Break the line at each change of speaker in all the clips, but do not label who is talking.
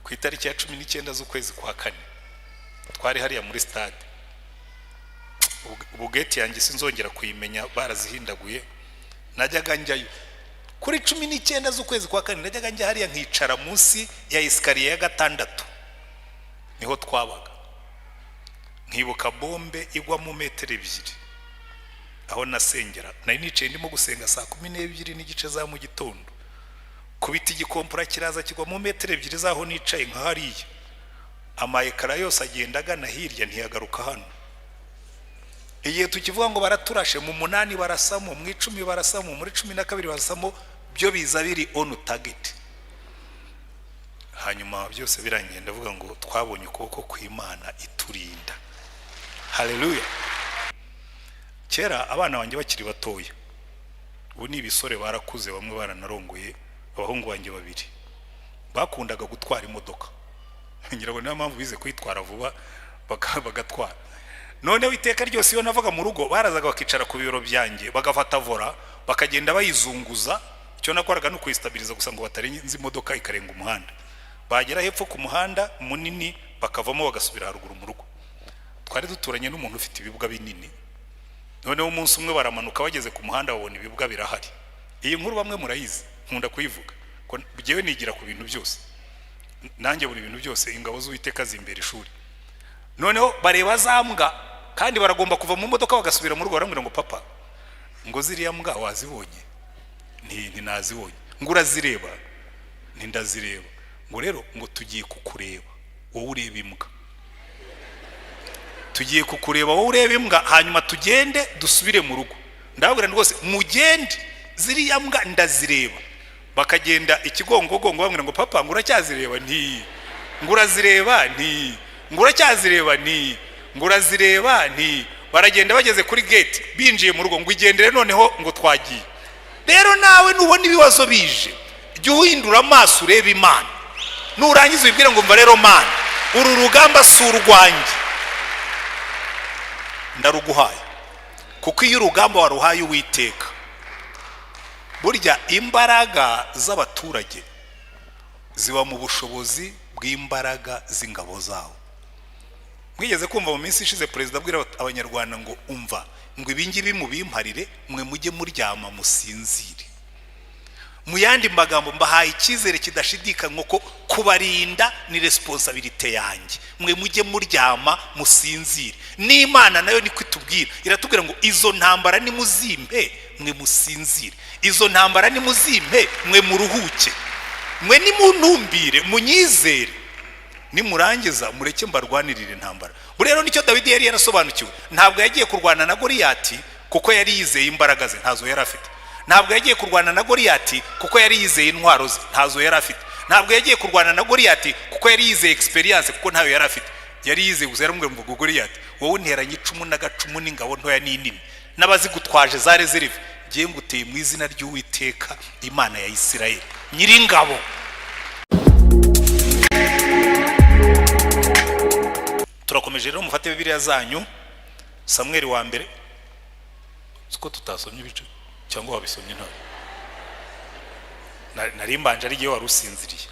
ku itariki ya 19 z'ukwezi kwa kane twari hariya muri stade. Ubugeti yanjye sinzongera kuyimenya, barazihindaguye. Najyaga njyayo kuri 19 z'ukwezi kwa kane, najyaga njya hariya nkicara munsi ya iskariye ya gatandatu, niho twabaga. Nkibuka bombe igwa mu metero 2 aho nasengera. Nari nicaye ndimo gusenga saa 12 n'igice za mu gitondo, kubita igikompura kiraza kigwa mu metero 2 zaho nicaye nka hariya. Amayekara yose agenda agana hirya ntiyagaruka hano. Igihe tukivuga ngo baraturashe mu 8 barasamo, mu 10 barasamo, muri 12 barasamo, byo biza biri on target. Hanyuma byose birangiye ndavuga ngo twabonye ukuboko kw'Imana iturinda. Haleluya. Kera abana banjye bakiri batoya, ubu ni ibisore barakuze, bamwe baranarongoye, abahungu banjye 2 bakundaga gutwara imodoka. Ngirago niyo mpamvu bize kwitwara vuba bagatwara. None iteka ryose iyo navaga mu rugo barazaga bakicara ku biro byanjye, bagafata vora bakagenda bayizunguza. Cyo nakoraga no kuyistabiliza gusa ngo batarenze imodoka ikarenga umuhanda. Bagera hepfo ku muhanda munini bakavamo bagasubira haruguru mu rugo. Twari duturanye n'umuntu ufite ibibwa binini. None umunsi umwe baramanuka bageze ku muhanda babona ibibwa birahari. Iyi nkuru bamwe murayizi, nkunda kuyivuga ko bigewe nigira ku bintu byose. Nanjye buri bintu byose ingabo z'Uwiteka zimbere ishuri. Noneho bareba zambwa kandi baragomba kuva mu modoka bagasubira mu rugo, barambwira ngo papa, ngo ziriya mbwa wazibonye? Nti nazibonye. Ngo urazireba? Nti ndazireba. Ngo rero ngo tugiye kukureba wowe ureba imbwa. Tugiye kukureba wowe ureba imbwa, hanyuma tugende dusubire mu rugo. Ndababwira rwose mugende, ziriya mbwa ndazireba. Bakagenda ikigongogongo bamwira ngo papa, ngo uracyazireba? Nti ngo urazireba? Nti ngo uracyazireba? Nti ngo urazireba? Nti baragenda bageze kuri gate binjiye mu rugo, ngo igendere noneho ngo twagiye. Rero nawe nubona ibibazo bije, jya uhindura amaso ureba Imana. Nurangiza ubibwire ngo mva rero Mana, uru rugamba si urwanjye, ndaruguhaye. Kuko iyo urugamba waruhaye Uwiteka, burya imbaraga z'abaturage ziba mu bushobozi bw'imbaraga z'ingabo zawo. Mwigeze kumva mu minsi ishize perezida abwira abanyarwanda ngo umva, ngo ibingibi mubimparire, mwe mujye muryama musinzire. Mu yandi magambo mbahaye icyizere kidashidikanywa ko kubarinda ni responsibility yanjye, mwe mujye muryama musinzire. N'Imana nayo niko itubwira, iratubwira ngo izo ntambara ni muzimpe mwe musinzire, izo ntambara ni muzimpe mwe muruhuke, mwe nimuntumbire munyizere, nimurangiza mureke mbarwanirire intambara. Rero nicyo Dawidi yari yarasobanukiwe. Ntabwo yagiye kurwana na Goliyati kuko yari yizeye imbaraga ze, ntazo yari afite. Ntabwo yagiye kurwana na Goliyati kuko yari yizeye intwaro ze, ntazo yari afite. Ntabwo yagiye kurwana na Goliyati kuko yari yizeye experience, kuko ntayo yari afite. Yari yizeye gusa, yaramubwira ngo Goliyati, wowe unteranye icumu n'agacumu n'ingabo ntoya n'inini n'abazigutwaje za reserve, ngiye nguteye mu izina ry'Uwiteka Imana ya Isirayeli Nyiringabo. Turakomeje rero mufate Bibiliya zanyu, Samuel wa mbere. Siko tutasomye ibice cyangwa wabisomye nta? Nari mbanje ari giye warusinziriye.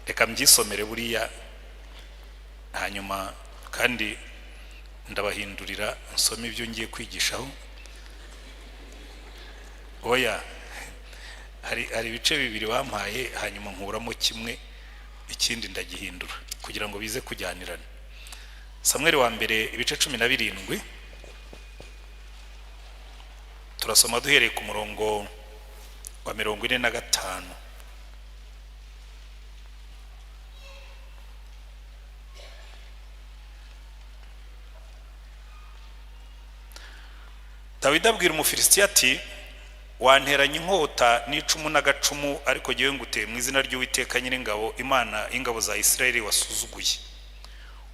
Reka mbyisomere buriya, hanyuma kandi ndabahindurira nsome ibyo ngiye kwigishaho. Oya, hari ibice bibiri bampaye, hanyuma nkuramo kimwe, ikindi ndagihindura kugira ngo bize kujyanirana. Samuel wa mbere ibice 17, turasoma duhereye ku murongo wa 45. Dawidi abwira Umufilisitiya ati, wanteranye inkota n'icumu n'agacumu, ariko jyewe nguteye mu izina ry'Uwiteka Nyiringabo, Imana ingabo za Isirayeli wasuzuguye.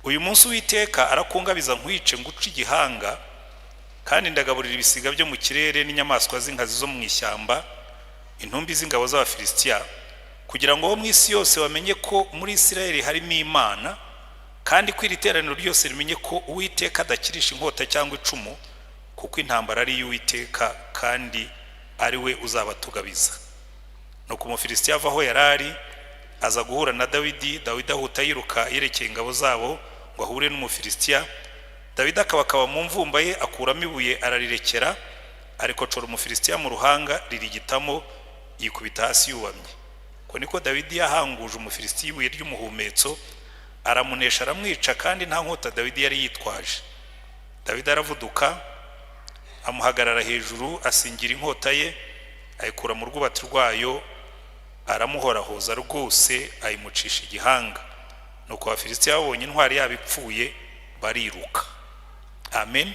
Uyu munsi Uwiteka arakungabiza nkwice nguce igihanga, kandi ndagaburira ibisiga byo mu kirere n'inyamaswa z'inkazi zo mu ishyamba, intumbi z'ingabo z'Abafilisitiya, kugira ngo mu isi yose bamenye ko muri Isirayeli harimo Imana, kandi ko iri teraniro ryose rimenye ko Uwiteka adakirisha inkota cyangwa icumu, kuko intambara ari y'Uwiteka kandi ari we uzabatugabiza. Nuko Umufilisitiya ava aho yarari aza guhura na Dawidi ahuta yiruka yerekeye ingabo zabo ngo ahure n'umufilisitiya. Dawidi akaba mu mvumba ye akuramo ibuye ararirekera, ariko cora umufilisitiya mu ruhanga ririgitamo yikubita hasi yubamye. Ko niko Dawidi yahanguje umufilisitiya ibuye ry'umuhumetso, aramunesha aramwica, kandi nta nkota Dawidi yari yitwaje. Dawidi aravuduka amuhagarara hejuru, asingira inkota ye ayikura mu rwubati rwayo, aramuhorahoza rwose ayimucisha igihanga. Nuko abafilisitiya babonye intwari yabo ipfuye bariruka. Amen.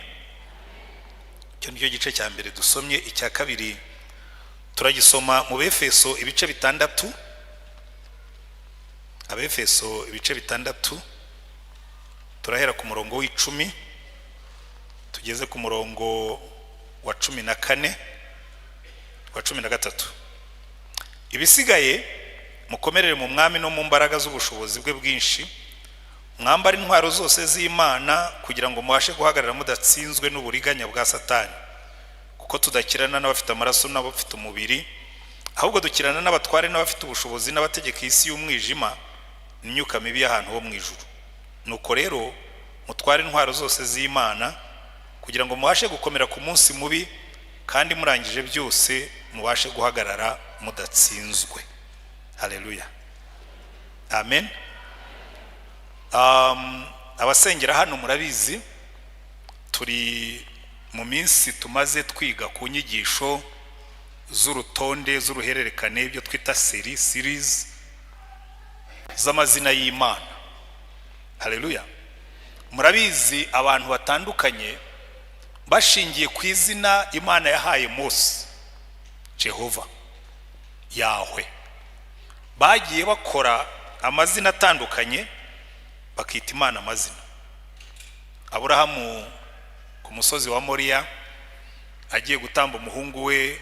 Icyo nicyo gice cya mbere dusomye. Icya kabiri turagisoma mu Befeso ibice 6. Abefeso ibice 6 turahera ku murongo w'10 tugeze ku murongo wa 14 wa 13. Ibisigaye mukomerere mu mwami no mu mbaraga z'ubushobozi bwe bwinshi, mwambara intwaro zose z'Imana kugira ngo mubashe guhagarara mudatsinzwe n'uburiganya bwa Satani, kuko tudakirana n'abafite amaraso n'abafite umubiri, ahubwo dukirana n'abatware n'abafite ubushobozi n'abategeka isi y'umwijima n'imyuka mibi y'ahantu ho mu ijuru. Nuko rero mutware intwaro zose z'Imana kugira ngo mubashe gukomera ku munsi mubi, kandi murangije byose mubashe guhagarara mudatsinzwe. Haleluya. Amen. Abasengera hano murabizi turi mu minsi tumaze twiga ku nyigisho z'urutonde z'uruhererekane, ibyo twita series z'amazina y'Imana. Haleluya. Murabizi abantu batandukanye bashingiye ku izina Imana yahaye Mose, Jehova, Yahwe, bagiye bakora amazina atandukanye bakita Imana amazina. Aburahamu ku musozi wa Moriya agiye gutamba umuhungu we,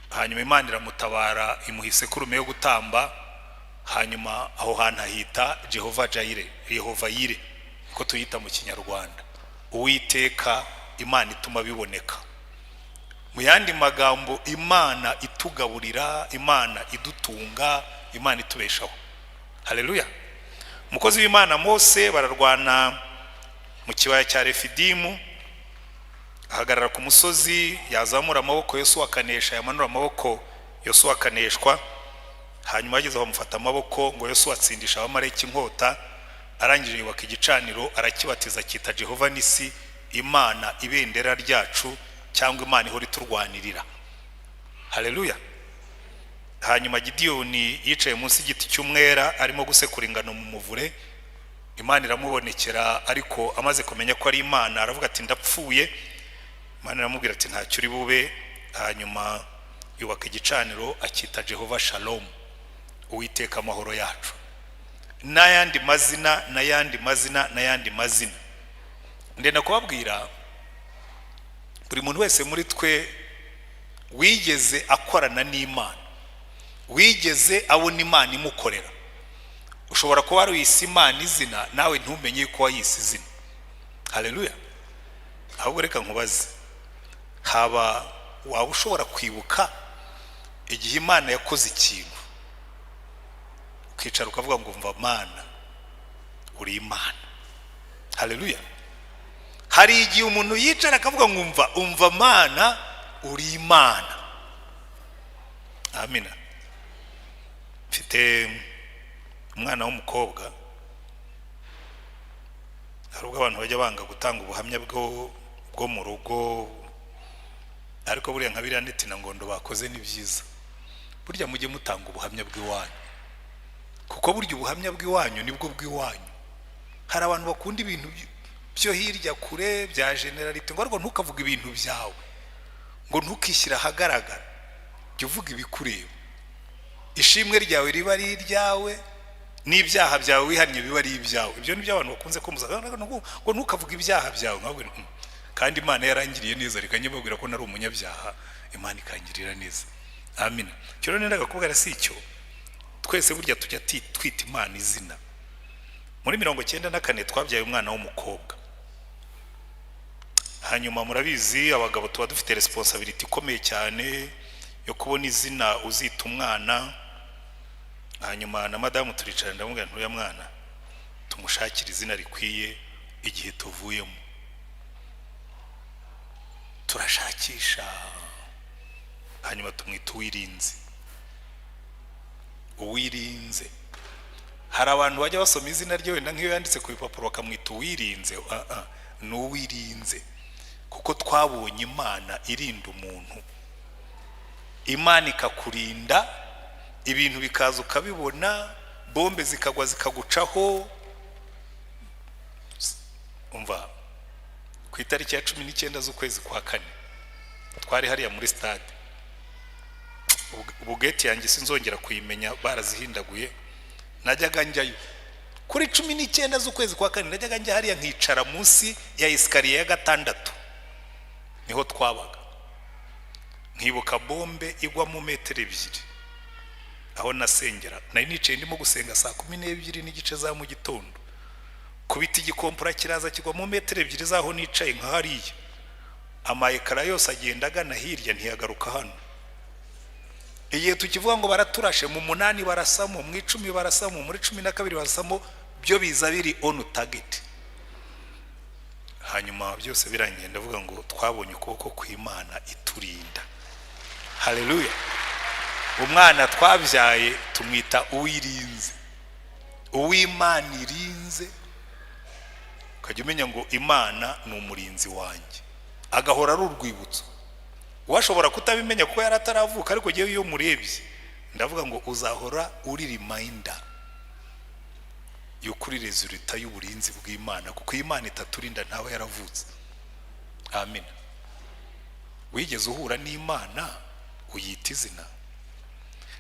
hanyuma Imana iramutabara imuhise kurume yo gutamba, hanyuma aho hantu ahita Jehova Jaire, Yehova Yire ko tuyita mu Kinyarwanda, Uwiteka Imana ituma biboneka. Mu yandi magambo, Imana itugaburira, Imana idutunga, Imana itubeshaho. Haleluya. Umukozi w'Imana Mose bararwana mu kibaya cya Refidimu, ahagarara ku musozi, yazamura amaboko, Yosuwa akanesha, yamanura amaboko, Yosuwa akaneshwa. Hanyuma ageze bamufata amaboko ngo Yosuwa atsindisha abamarayika inkota, arangije yubaka igicaniro arakibatiza cyita Jehova Nisi, Imana ibendera ryacu, cyangwa Imana ihora iturwanirira. Haleluya. Hanyuma Gideyoni yicaye munsi y'igiti cy'umwera arimo gusekura ingano mu muvure, Imana iramubonekera, ariko amaze kumenya ko ari Imana aravuga ati ndapfuye. Imana iramubwira ati ntacyo uri bube. Hanyuma yubaka igicaniro akita Jehova Shalom, Uwiteka amahoro yacu, n'ayandi mazina n'ayandi mazina n'ayandi mazina. Ndenda kubabwira buri muntu wese muri twe wigeze akorana n'Imana, wigeze abona Imana imukorera. Ushobora kuba ari wisi Imana izina nawe ntumenye ko wayise izina. Haleluya. Ahubwo reka nkubaze, haba waba ushobora kwibuka igihe Imana yakoze ikintu ukicara ukavuga ngo umva Mana uri Imana? Haleluya. Hari igihe umuntu yicara akavuga ngo umva Mana uri Imana. Amina. Mfite umwana w'umukobwa, hari ubwo abantu bajya banga gutanga ubuhamya bwo mu rugo, ariko buriya nka biriya neti na ngondo bakoze ni byiza. Burya mujye mutanga ubuhamya bw'iwanyu, kuko burya ubuhamya bw'iwanyu nibwo bw'iwanyu. Hari abantu bakunda ibintu byo hirya kure bya generalite, ngo ariko ntukavuga ibintu byawe, ngo ntukishyira ahagaragara, jya uvuga ibikureba. Ishimwe ryawe riba ari iryawe, n'ibyaha byawe wihannye biba ari ibyawe. Ibyo ni byo abantu bakunze kumuza, ngo ntukavuga ibyaha byawe. Kandi Imana yarangiriye neza, reka nyibabwira ko nari umunyabyaha, Imana ikangirira neza. Amina. Cyo rero nendaga kubwira si icyo, twese burya tujya twita Imana izina. Muri 94 twabyaye umwana w'umukobwa. Hanyuma murabizi abagabo tuba dufite responsibility ikomeye cyane yo kubona izina uzita umwana. hanyuma na madamu turicara ndamubwira ntuya mwana tumushakira izina rikwiye igihe tuvuyemo. Turashakisha hanyuma tumwita Uwirinze. Uwirinze, hari abantu bajya basoma izina rye wenda nk'iyo yanditse ku bipapuro bakamwita Uwirinze. Ni Uwirinze kuko twabonye Imana irinda umuntu. Imana ikakurinda, ibintu bikaza ukabibona, bombe zikagwa zikagucaho. Umva, ku itariki ya 19 z'ukwezi kwa 4 twari hariya muri stade. Ubugeti yanjye sinzongera kuyimenya, barazihindaguye. Najyaga njyayo kuri 19 z'ukwezi kwa 4, najyaga njya hariya nkicara munsi ya esikariye ya 6, niho twabaga. Nkibuka bombe igwa mu metero 2 aho nasengera. Nari nicaye ndimo gusenga saa 12 n'igice za mu gitondo. Kubita igikompura kiraza kigwa mu metero 2 zaho nicaye nka hariya. Amayekara yose agenda agana hirya ntiyagaruka hano. Igihe tukivuga ngo baraturashe mu 8 barasamo, mu 10 barasamo, muri 12 barasamo, byo biza biri on target. Hanyuma byose birangiye ndavuga ngo twabonye ukuboko kw'Imana iturinda. Haleluya. Umwana twabyaye tumwita Uwirinze. Uw'Imana irinze. Ukajya umenya ngo Imana ni umurinzi wanjye, agahora ari urwibutso. Washobora kutabimenya kuko yarataravuka, ariko giye iyo murebye ndavuga ngo uzahora uri reminder y'ukuri resulta y'uburinzi bw'Imana, kuko Imana itaturinda ntawe yaravutse. Amen. Wigeze uhura n'Imana uyita izina?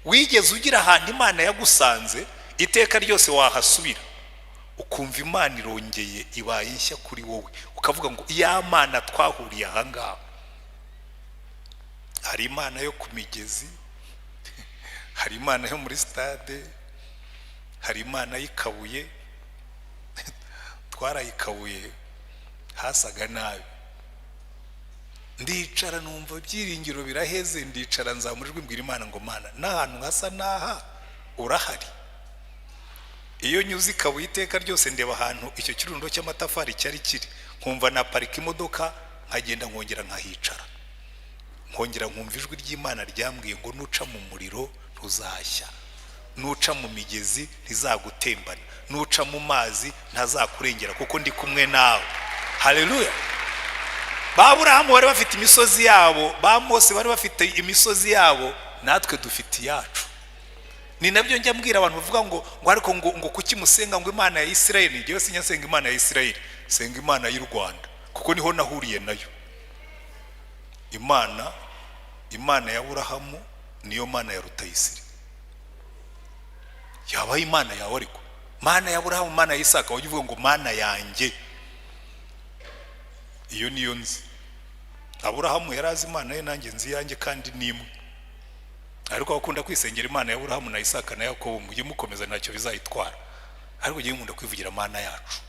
Wigeze ugira ahantu Imana yagusanze iteka ryose wahasubira ukumva Imana irongeye ibaye nshya kuri wowe, ukavuga ngo ya Mana twahuriye aha ngaha? Hari Imana yo ku migezi, hari Imana yo muri stade, hari Imana y'ikabuye. Twarayikabuye hasaga nabi. Ndicara numva ibyiringiro biraheze, ndicara nzamurijwe mbwira Imana ngo Mana n'ahantu hasa naha urahari. Iyo nyuzi ikabuye iteka ryose ndeba ahantu icyo kirundo cy'amatafari cyari kiri, nkumva na parika imodoka nkagenda nkongera nkahicara. Nkongera nkumva ijwi ry'Imana ryambwiye ngo nuca mu muriro ntuzashya, nuca mu migezi ntizagutembana, nuca mu mazi ntazakurengera kuko ndi kumwe nawe. Haleluya. Baburahamu bari bafite imisozi yabo, ba Mose bari bafite imisozi yabo, natwe dufite yacu. Ni nabyo njya mbwira abantu bavuga ngo ariko ngo kuki musenga ngo Imana ya Isirayeli? Ngiye sinyasenga Imana ya Isirayeli, senga Imana y'u Rwanda kuko niho nahuriye nayo. Imana ya Aburahamu niyo Mana ya Rutayisire. Yabaye Imana yawe ariko Mana ya Aburahamu, Mana ya Isaka, wajya uvuga ngo Mana yanjye. Iyo niyo nzi. Aburahamu yarazi Imana ye, nanjye nzi yanjye kandi nimwe. Ariko bakunda kwisengera Imana ya Aburahamu na Isaka na Yakobo, mujye mukomeza ntacyo bizayitwara. Ariko giye nkunda kwivugira Mana yacu,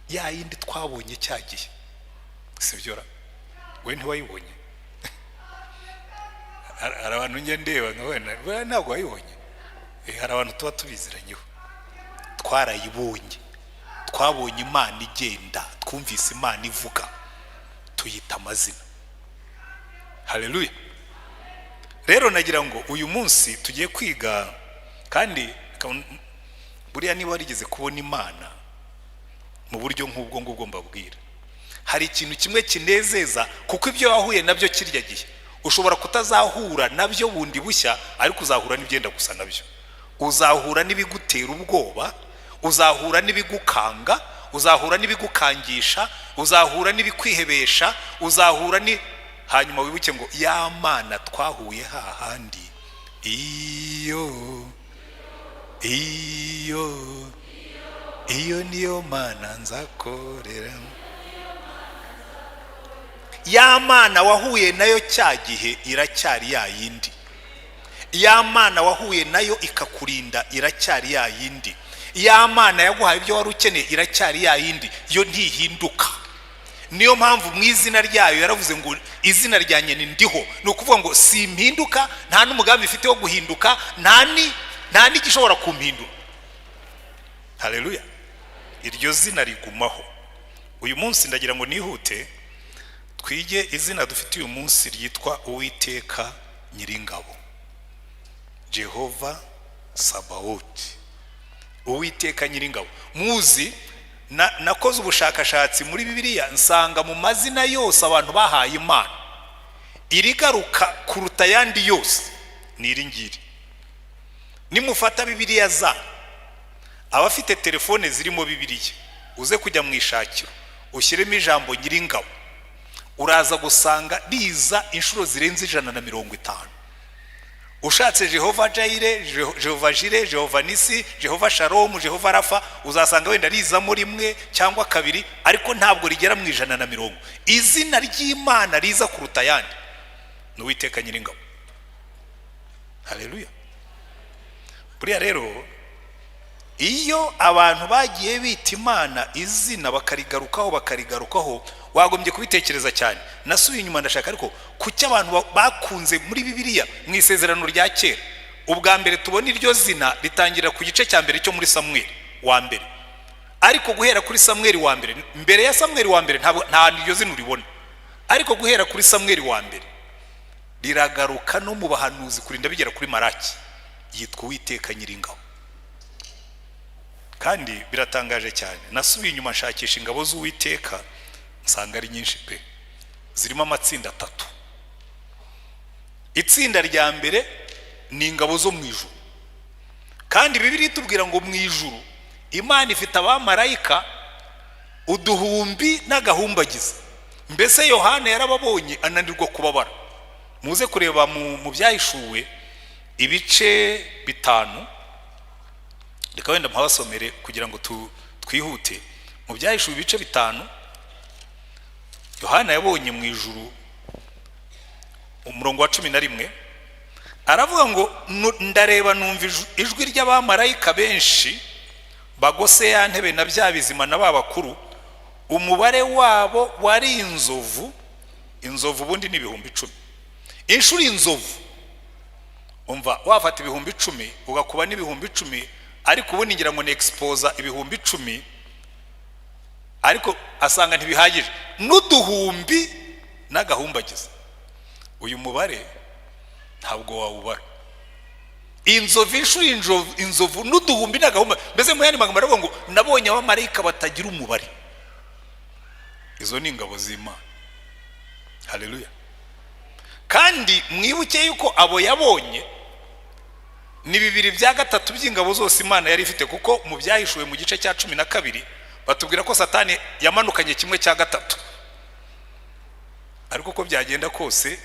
ya yindi twabonye cyagiye. Sibyo ra? We ntiwayibonye? Hari abantu njye ndeba nkabona ntabwo wayibonye. Hari abantu tuba tubiziranyeho. Twarayibonye, twabonye Imana igenda, twumvise Imana ivuga, tuyita amazina. Haleluya. Rero nagira ngo uyu munsi tugiye kwiga, kandi buriya niba warigeze kubona Imana mu buryo nk'ubwo ngubwo mbabwira, hari ikintu kimwe kinezeza, kuko ibyo wahuye nabyo kirya gihe ushobora kutazahura nabyo bundi bushya, ariko uzahura n'ibyenda gusa nabyo. Uzahura n'ibigutera ubwoba, uzahura n'ibigukanga, uzahura n'ibigukangisha, uzahura n'ibikwihebesha, uzahura ni hanyuma wibuke ngo ya Mana twahuye hahandi. Iyo niyo Mana nzakorera. Ya Mana wahuye nayo cya gihe iracyari ya yindi. Ya Mana wahuye nayo ikakurinda iracyari ya yindi. Ya Mana yaguhaye ibyo wari ukeneye iracyari ya yindi, yo ntihinduka. Niyo mpamvu mu izina ryayo yaravuze ngo izina ryanjye ni ndiho. Ni ukuvuga ngo si impinduka, nta n'umugambi ifite wo guhinduka, nta n'igishobora kumpindura. Haleluya. Iryo zina rigumaho. Uyu munsi ndagira ngo nihute twige izina dufite uyu munsi ryitwa Uwiteka Nyiringabo, Jehova Sabaoth. Uwiteka Nyiringabo. Muzi nakoze ubushakashatsi muri Bibiliya nsanga mu mazina yose abantu bahaye Imana irigaruka kuruta yandi yose ni iringiri. Nimufata Bibiliya za abafite telefone zirimo Bibiliya uze kujya mu ishakiro ushyiremo ijambo Nyiringabo, uraza gusanga riza inshuro zirenze 150. Ushatse Jehova Jaire, Jehova Jire, Jehova Nisi, Jehova Shalom, Jehova Rafa, uzasanga wenda riza muri rimwe cyangwa kabiri, ariko ntabwo rigera mu 150. Izina ry'Imana riza kuruta yandi ni Uwiteka Nyiringabo. Haleluya. Buriya rero iyo abantu bagiye bita Imana izina bakarigarukaho wagombye kubitekereza cyane. Nasubiye inyuma ndashaka ariko kuki abantu bakunze muri Bibiliya mu isezerano rya kera ubwa mbere tubona iryo zina ritangira ku gice cya mbere cyo muri Samuel wa mbere, ariko guhera kuri Samuel wa mbere, mbere ya Samuel wa mbere nta iryo zina uribona, ariko guhera kuri Samuel wa mbere riragaruka no mu bahanuzi kurinda bigera kuri Maraki, yitwa Uwiteka Nyiringabo. Kandi biratangaje cyane. Nasubiye inyuma nshakisha ingabo z'Uwiteka nsanga ari nyinshi pe, zirimo amatsinda 3. Itsinda rya mbere ni ingabo zo mu ijuru, kandi Bibiliya itubwira ngo mu ijuru Imana ifite abamarayika uduhumbi n'agahumbagiza. Mbese Yohana yarababonye ananirwa kubabara. Muze kureba mu byahishuwe ibice 5, reka wenda mpabasomere kugira ngo twihute. Mu byahishuwe ibice 5 Yohana yabonye mu ijuru umurongo wa 11 aravuga ngo ndareba numva ijwi ry'abamarayika benshi bagose ya ntebe na bya bizima na babakuru, umubare wabo wari inzovu bundi ni 10,000. Inshuro inzovu, umva wafata 10,000 ugakuba ni 10,000, ariko ubundi ngira ngo ni expose 10,000, ariko asanga ntibihagije n'uduhumbi n'agahumbagiza. Uyu mubare ntabwo wawubara. Inzovu, inzovu n'uduhumbi n'agahumba, mbese mu yandi magambo aravuga ngo nabonye abamarayika batagira umubare. Izo ni ingabo z'Imana. Haleluya. Kandi mwibuke yuko abo yabonye ni 2/3 by'ingabo zose Imana yari ifite, kuko mu byahishuwe mu gice cya 12 batubwira ko Satani yamanukanye 1/3, ariko ko byagenda kose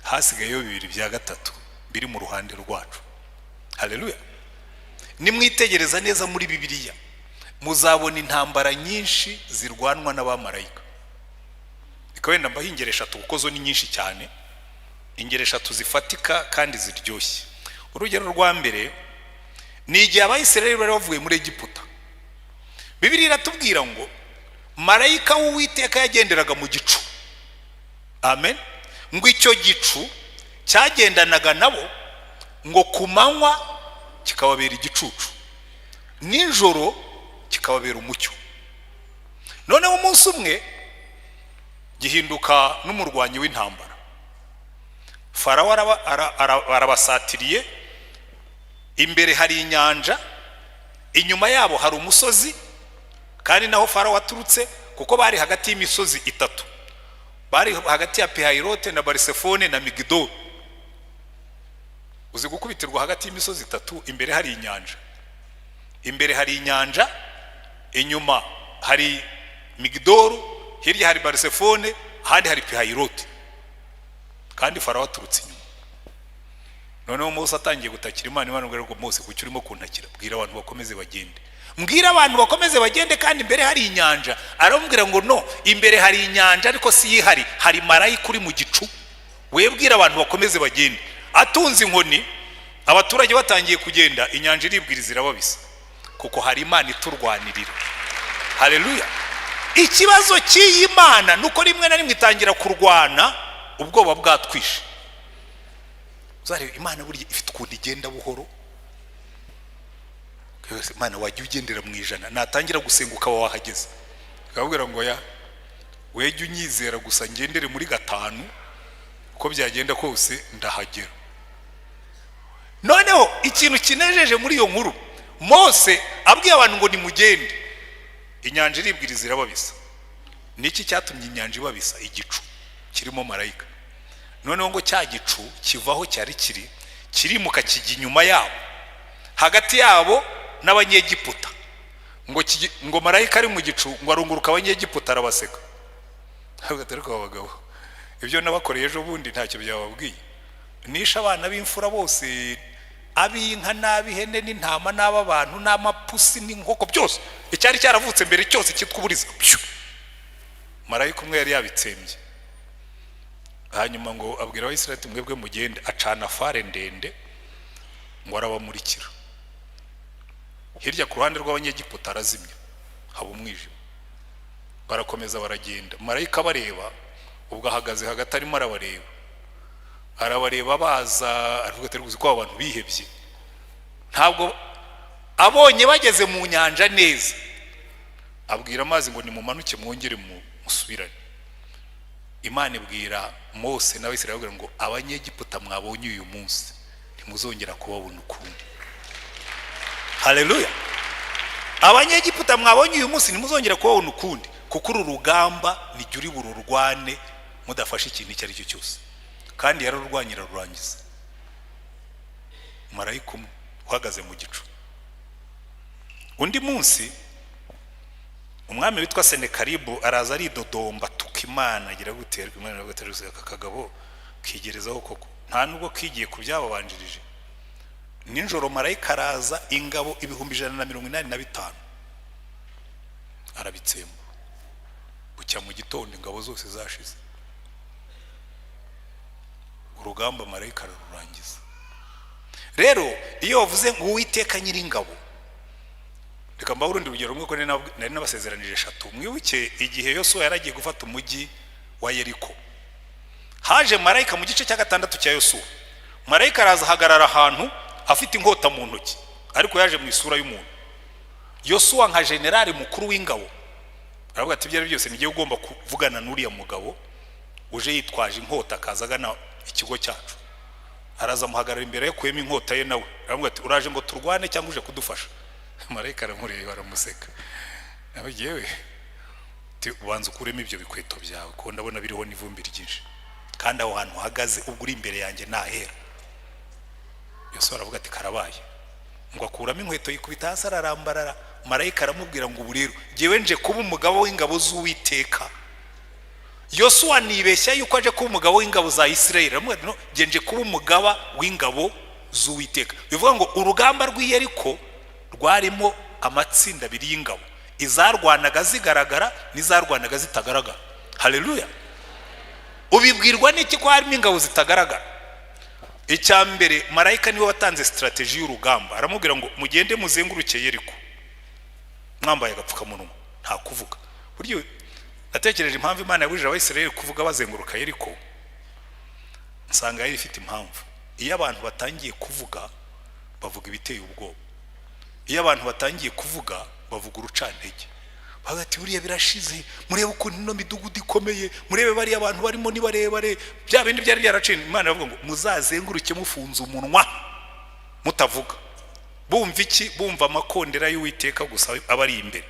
hasigayeyo 2/3 biri mu ruhande rwacu. Haleluya. Nimwitegereza neza muri Bibiliya muzabona intambara nyinshi zirwanwa n'abamarayika. Wenda mbaho ingero 3 kuko zo ni nyinshi cyane, ingero 3 zifatika kandi ziryoshye. Urugero rwa mbere ni igihe Abayisirayeli bari bavuye muri Egiputa. Bibiliya iratubwira ngo marayika w'Uwiteka yagenderaga mu gicu. Amen. Ngo icyo gicu cyagendanaga nabo, ngo kumanywa kikababera igicucu, nijoro kikababera umucyo. Noneho umunsi umwe gihinduka n'umurwanyi w'intambara. Farawo arabasatiriye, imbere hari inyanja, inyuma yabo hari umusozi, kandi naho Farawo aturutse, kuko bari hagati y'imisozi 3. Bari hagati ya Pihayirote na Barisefone na Migidol. Uzi gukubitirwa hagati y'imisozi 3, imbere hari inyanja. Imbere hari inyanja, inyuma hari Migidol, hirya hari Barisefone, handi hari Pihayirote. Kandi Farawo aturutse inyuma. Noneho Mose atangiye gutakira Imana. Imana ngo Mose kuki urimo kuntakira? Bwira abantu bakomeze bagende. Mbwira abantu bakomeze bagende, kandi imbere hari inyanja. Arambwira ngo no, imbere hari inyanja ariko si yihari, hari marayika uri mu gicu. Webwira abantu bakomeze bagende. Atunze inkoni, abaturage batangiye kugenda, inyanja iribwiriza irababisa, kuko hari Imana iturwanirira. Haleluya. Ikibazo cy'iyi Imana nuko rimwe na rimwe itangira kurwana ubwoba bwatwishe. Uzareba Imana burya ifite ukuntu igenda buhoro, Mana wajya ugendera mu ijana natangira gusenga ukaba wahageze akabwira ngo ya wejye unyizera gusa ngendere muri gatanu uko byagenda kose ndahagera. Noneho ikintu kinejeje muri iyo nkuru, Mose abwiye abantu ngo nimugende, inyanja iribwiriza irababisa. Niki cyatumye inyanja ibabisa? Igicu kirimo marayika. Noneho ngo cya gicu kivaho cyari kirimuka kijya inyuma yabo, hagati yabo n'abanyegiputa. Ngo marayika ari mu gicu ngo arunguruka abanyegiputa arabaseka. Hagatari ko abagabo ibyo nabakoreye ejo bundi ntacyo byababwiye. Nisha abana b'imfura bose, ab'inka n'ab'ihene n'intama n'abantu n'amapusi n'inkoko byose, icyari cyaravutse mbere cyose cyitwa uburiza. Marayika umwe yari yabitsembye. Hanyuma ngo abwira Abisirayeli mwebwe mugende, acana fare ndende ngo arabamurikira. Hirya ku ruhande rw'abanyegiputa arazimya, haba umwijima. Barakomeza baragenda, marayika bareba, ubwo ahagaze hagati arimo arabareba baza, avuga ati ruzi ko abantu bihebye. Ntabwo abonye bageze mu nyanja neza, abwira amazi ngo nimumanuke mwongere musubirane. Imana ibwira Mose n'Abisirayeli ngo abanyegiputa mwabonye uyu munsi ntimuzongera kubabona ukundi. Haleluya. Abanyegiputa mwabonye uyu munsi ntimuzongera kubabona ukundi, kuko uru rugamba nijye uri bururwane mudafashe ikintu icyo ari cyo cyose. Kandi yararurwanyira rurangiza. Marayika umwe uhagaze mu gicu. Undi munsi umwami witwa Senekeribu araza aridodomba tuka Imana, agira guterwa Imana n'agateruza akagabo kigerezaho koko nta nubwo kigiye kubyababanjirije. Ninjoro marayika araza, ingabo 185 arabitsemba. Bucya mu gitondo ingabo zose zashize. Urugamba marayika rurangiza. Rero iyo wavuze ngo Uwiteka Nyiringabo, reka mbaho urundi rugero rumwe ko nari nabasezeranije 3. Mwibuke igihe Yosuwa yaragiye gufata umujyi wa Yeriko, haje marayika mu gice cya 6 cya Yosuwa. Marayika araza hagarara ahantu afite inkota mu ntoki, ariko yaje mu isura y'umuntu. Yosuwa nka generali mukuru w'ingabo aravuga ati byari byose nigiye ugomba kuvugana n'uriya mugabo uje yitwaje inkota akazagana ikigo cyacu. Araza muhagarara imbere yo kwema inkota ye nawe aravuga ati uraje ngo turwane cyangwa uje kudufasha? Marayika aramureba aramuseka, nawe yewe ubanza ukuremo ibyo bikweto byawe ko ndabona biriho n'ivumbi ryinshi, kandi aho hantu uhagaze ubwo uri imbere yanjye nahera. Yosuwa aravuga ati karabaye. Ngo akuramo inkweto yikubita hasi ararambarara. Marayika aramubwira ngo ubu rero ngewe nje kuba umugabo w'ingabo z'Uwiteka. Yosuwa nibeshya yuko aje kuba umugabo w'ingabo za Isirayeli, aramubwira no nje kuba umugaba w'ingabo z'Uwiteka. Bivuga ngo urugamba rw'Iyeriko rwarimo amatsinda 2 y'ingabo, izarwanaga zigaragara n'izarwanaga zitagaragara. Haleluya. Ubibwirwa n'iki ko harimo ingabo zitagaragara? Icyambere marayika niwe watanze strategy y'urugamba, aramubwira ngo mugende muzenguruke Yeriko mwambaye agapfukamunwa nta kuvuga. Buryo natekereje impamvu Imana yabujije Abisirayeli kuvuga bazenguruka Yeriko, nsanga yari ifite impamvu. Iyo abantu batangiye kuvuga bavuga ibiteye ubwoba, iyo abantu batangiye kuvuga bavuga urucantege. Bagati buriya birashize, murebe ukuntu ino midugudu ikomeye, murebe bari abantu barimo ni barebare, bya bindi byari byaracina. Imana yavuga ngo muzazenguruke mufunze umunwa mutavuga. Bumva iki? Bumva amakondera y'Uwiteka gusa abari imbere.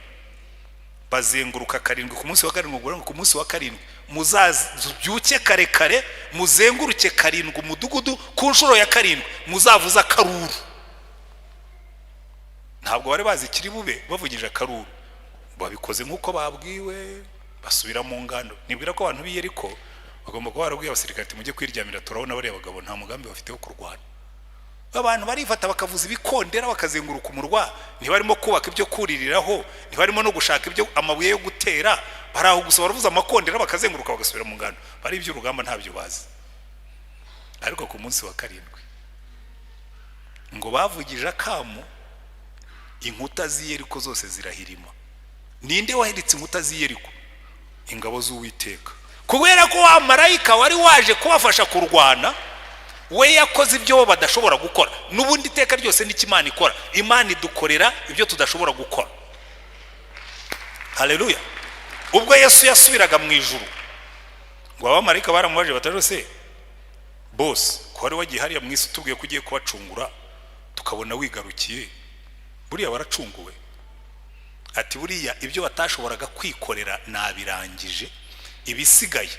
Bazenguruka 7 ku munsi wa 7, ngo ku munsi wa 7 muzabyuke kare kare muzenguruke 7 umudugudu, ku nshuro ya 7 muzavuza karuru. Ntabwo bari bazi kiri bube bavugije karuru, babikoze nkuko babwiwe basubira mu ngando. Nibwira ko abantu b'Iyeriko bagomba kuba barabwiye abasirikare ati mujye kwiryamira, turabona bari abagabo nta mugambi bafite wo kurwana. Abantu barifata bakavuza ibikondera bakazenguruka umurwa, ntibarimo kubaka ibyo kuririraho, ntibarimo no gushaka ibyo amabuye yo gutera, baraho gusa baravuza amakondera bakazenguruka bagasubira mu ngando. Bari iby'urugamba ntabyo bazi. Ariko ku munsi wa 7 ngo bavugije akamu, inkuta z'Iyeriko zose zirahirima. Ninde wahiritse inkuta z'Iyeriko? Ingabo z'Uwiteka. Kubera ko wa marayika wari waje kubafasha kurwana we yakoze ibyo badashobora gukora. N'ubundi iteka ryose n'ikimana ikora, Imana idukorera ibyo tudashobora gukora. Haleluya. Ubwo Yesu yasubiraga mu ijuru, ngo abamarayika baramubaje bataje se boss, ko wari wagiye hariya mu isi tubwiye ko ugiye kubacungura tukabona wigarukiye, buriya baracunguwe? Ati buriya ibyo batashoboraga kwikorera nabirangije, ibisigaye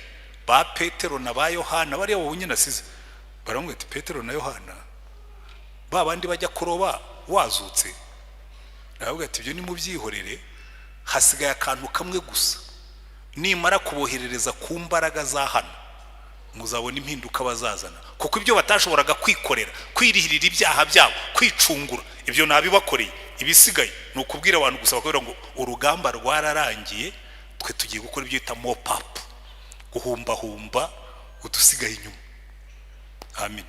ba Petero na ba Yohana bariya babunye nasize. Baramubwira ati Petero na Yohana ba bandi bajya kuroba wazutse. Aravuga ati ibyo ni mu byihorere, hasigaye akantu kamwe gusa, nimara kuboherereza ku mbaraga za hano muzabona impinduka bazazana, kuko ibyo batashoboraga kwikorera, kwirihirira ibyaha byabo, kwicungura, ibyo nabibakoreye. Ibisigaye ni ukubwira abantu gusa bakubwira ngo urugamba rwararangiye, twe tugiye gukora ibyo bita mop up, guhumba udusigaye inyuma. Amen.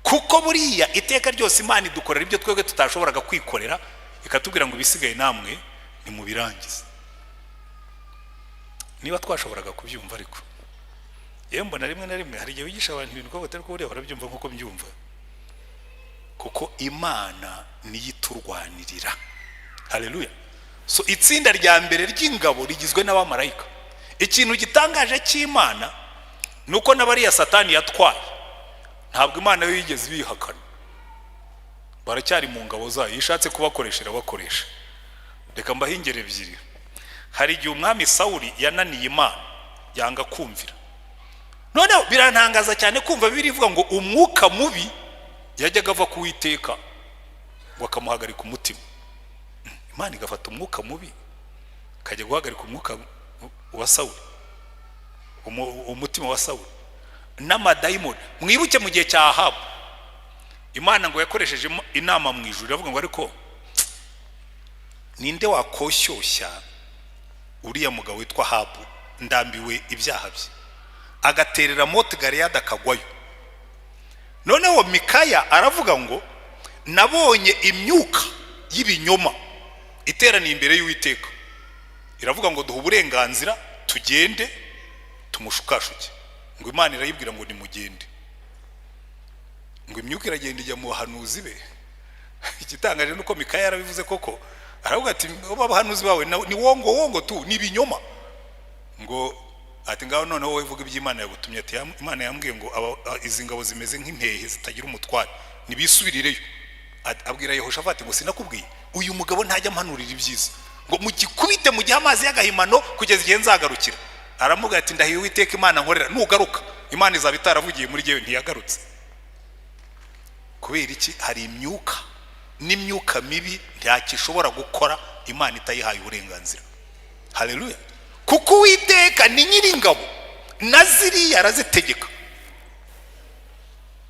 Kuko buriya iteka ryose Imana idukorera ibyo twebwe tutashoboraga kwikorera, ikatubwira ngo ibisigaye namwe ni mu birangiza. Niba twashoboraga kubyumva, ariko mbona rimwe na rimwe hari igihe wigisha abantu ibintu ko batari kuburiya barabyumva nkuko mbyumva, kuko Imana niyo iturwanirira. Haleluya. So itsinda rya mbere ry'ingabo rigizwe n'abamarayika. Ikintu gitangaje cy'Imana nuko n'abariya Satani yatwaye, ntabwo Imana yo yigeze bihakana, baracyari mu ngabo zayo, yishatse kubakoresha bakoresha. Reka mbahingere ebyiri. Hari igihe umwami Sawuli yananiye Imana, yanga kumvira. Noneho birantangaza cyane kumva Bibiliya ivuga ngo umwuka mubi yajyaga ava ku Uwiteka ngo akamuhagarika umutima. Imana igafata umwuka mubi kajya guhagarika umwuka wa Sawuli, umutima wa Sawuli n'amadayimoni. Mwibuke mu gihe cya Ahabu, Imana ngo yakoresheje inama mu ijuru, iravuga ngo ariko ninde wakoshyushya uriya mugabo witwa Ahabu, ndambiwe ibyaha bye, agaterera Moti Galeyadi akagwayo. Noneho Mikaya aravuga ngo nabonye imyuka y'ibinyoma iteraniye imbere y'Uwiteka, iravuga ngo duha uburenganzira tugende tumushukashuke. Ngo Imana irayibwira ngo nimugende. Ngo imyuka iragenda ijya mu bahanuzi be. Igitangaje nuko Mikaya yarabivuze koko, aravuga ati abahanuzi bawe ni wongo tu, ni ibinyoma. Ngo ati ngaho noneho wowe vuga iby'Imana yagutumye. Ati Imana yambwiye ngo izi ngabo zimeze nk'impehe zitagira umutware, nibisubirireyo. Abwira Yehoshafati ngo sinakubwiye uyu mugabo ntajya ampanurira ibyiza, ngo mugikubite mu gihe amazi y'agahimano kugeza igihe nzagarukira. Aramuga ati ndahiye Uwiteka Imana nkorera, nugaruka Imana izaba itaravugiye muri jewe. Ntiyagarutse. Kubera iki? Hari imyuka n'imyuka mibi ntakishobora gukora Imana itayihaye uburenganzira. Haleluya. Kuko Uwiteka ni nyiringabo, naziriya arazitegeka.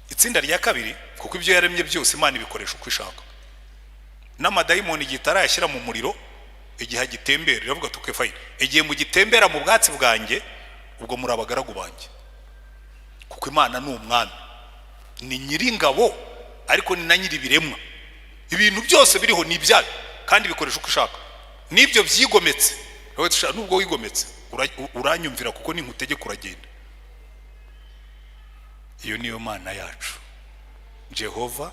Itsinda rya kabiri, kuko ibyo yaremye byose Imana ibikoresha uko ishaka. N'amadayimoni gitarayashyira mu muriro, igihe agitembera iravuga tukefaye, igihe mu gitembera mu bwatsi bwanjye, ubwo muri abagaragu banjye. Kuko Imana ni umwami, ni nyiringabo, ariko ni na nyiri biremwa. Ibintu byose biriho ni ibyayo kandi bikoresha uko ishaka. Nibyo byigometse, nubwo wigometse uranyumvira kuko ni nkutegeka uragenda. Iyo niyo Mana yacu, Jehova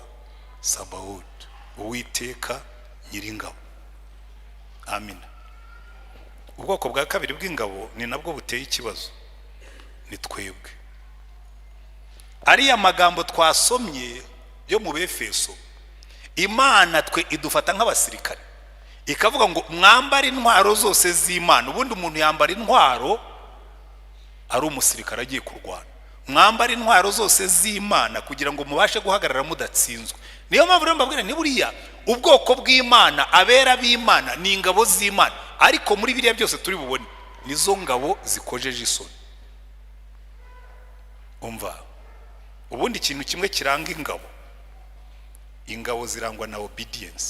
Sabaoth, Uwiteka nyiringabo. Amina. Ubwoko bwa kabiri bw'ingabo ni nabwo buteye ikibazo, ni twebwe. Ariya magambo twasomye yo mu Befeso, Imana twe idufata nk'abasirikare, ikavuga ngo mwambare intwaro zose z'Imana. Ubundi umuntu yambara intwaro ari umusirikare agiye kurwana. Mwambare intwaro zose z'Imana kugira ngo mubashe guhagarara mudatsinzwe. Niyo mpamvu rero mbabwira ni buriya ubwoko bw'Imana, abera b'Imana ni ingabo z'Imana, ariko muri biriya byose turi bubone nizo ngabo zikojeje isoni. Umva, ubundi ikintu kimwe kiranga ingabo zirangwa na obedience,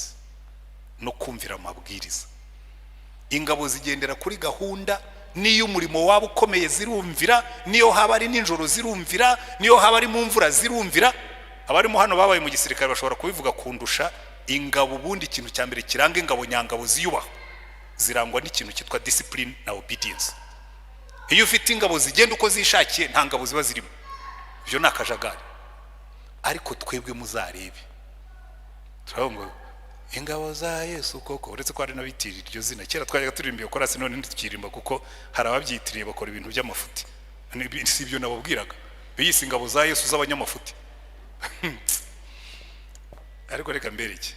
no kumvira amabwiriza. Ingabo zigendera kuri gahunda, niyo umurimo wabo ukomeye zirumvira, niyo haba ari ninjoro zirumvira, niyo haba ari mu mvura zirumvira. Abarimo hano babaye mu gisirikare bashobora kubivuga kundusha. Ingabo ubundi ikintu cya mbere kiranga ingabo nyangabo ziyubaha, zirangwa n'ikintu cyitwa discipline na obedience. Iyo ufite ingabo zigenda uko zishakiye, nta ngabo ziba zirimo. byo nakajagari. Ariko twebwe muzarebe turabongo ingabo za Yesu koko, uretse ko ari nabitiri iryo zina kera twajyaga turirimbiye ko rasi none ntikirimba kuko hari ababyitiriye bakora ibintu by'amafuti. Si ibyo nababwiraga biyise ingabo za Yesu z'abanyamafuti. Ariko reka mbereke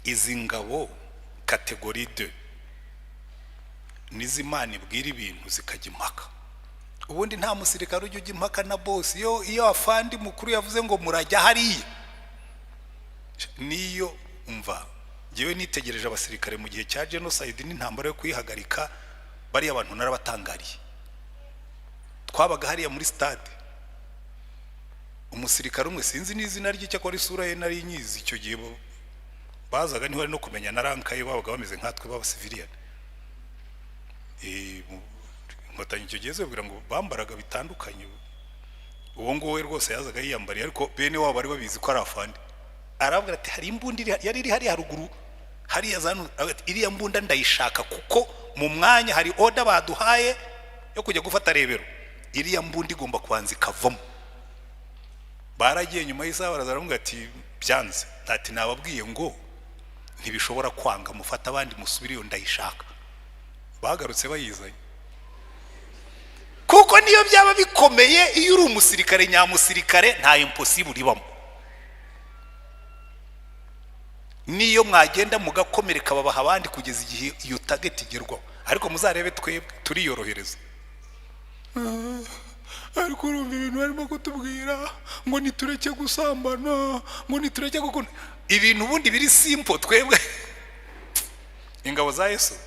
izi ngabo kategori 2 nizimana ibwira ibintu zikajya impaka. Ubundi nta musirikare ujya impaka na boss. Iyo afandi mukuru yavuze ngo murajya hariya niyo umva. Jewe nitegereje abasirikare mu gihe cya genocide n'intambara yo kuyihagarika, bari abantu narabatangariye. Twabaga hariya muri stade, umusirikare umwe sinzi n'izina rye cyakora isura ye nari nyizi icyo gihe bazaga niho ari no kumenya na ranka ye, babaga bameze nkatwe baba civilian. Nkotanyi icyo gihe zebwira ngo bambaraga bitandukanye. Uwo nguwe rwose yazaga yiyambariye, ariko bene wabo bari babizi ko ari afandi. Arabwira ati hari imbundi yari iri hari haruguru hariya zanu, iriya mbunda ndayishaka kuko mu mwanya hari order baduhaye yo kujya gufata rebero, iriya mbundi igomba kubanza ikavamo. Baragiye nyuma y'isaha barazarambwira ati byanze, ati nababwiye ngo ntibishobora kwanga, mufata abandi musubire iyo ndayishaka. Bagarutse bayizanye kuko niyo byaba bikomeye. Iyo uri umusirikare nyamusirikare nta impossible ibamo. Niyo mwagenda mugakomereka babaha abandi kugeza igihe iyo target igerwaho. Ariko muzarebe twebwe turiyorohereza. Ariko urumva ibintu barimo kutubwira ngo nitureke gusambana, ngo nitureke gukunda ibintu ubundi biri simple. Twebwe ingabo za Yesu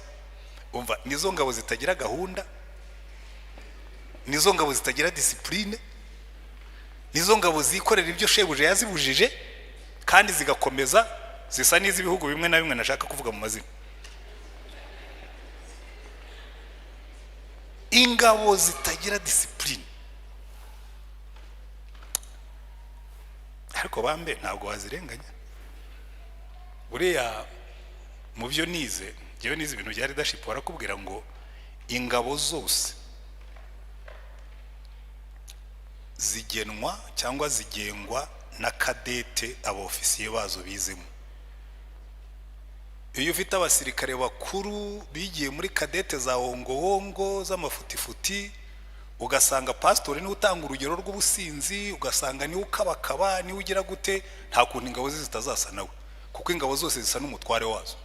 umva nizo ngabo zitagira gahunda, nizo ngabo zitagira discipline, nizo ngabo zikorera ibyo shebuje yazibujije kandi zigakomeza zisa n'iz'ibihugu bimwe na bimwe nashaka kuvuga mu mazina. Ingabo zitagira discipline. Ariko bambe ntabwo wazirenganya. Buriya mu byo nize, jewe nize ibintu bya leadership, barakubwira ngo ingabo zose zigenwa cyangwa zigengwa na kadete abofisiye bazo bizemo. Iyo ufite abasirikare bakuru bigiye muri kadete za wongo z'amafutifuti, ugasanga pastor ni utanga urugero rw'ubusinzi, ugasanga ni ukabakaba ni ugira gute, nta kuntu ingabo zitazasa nawe, kuko ingabo zose zisa n'umutware wazo.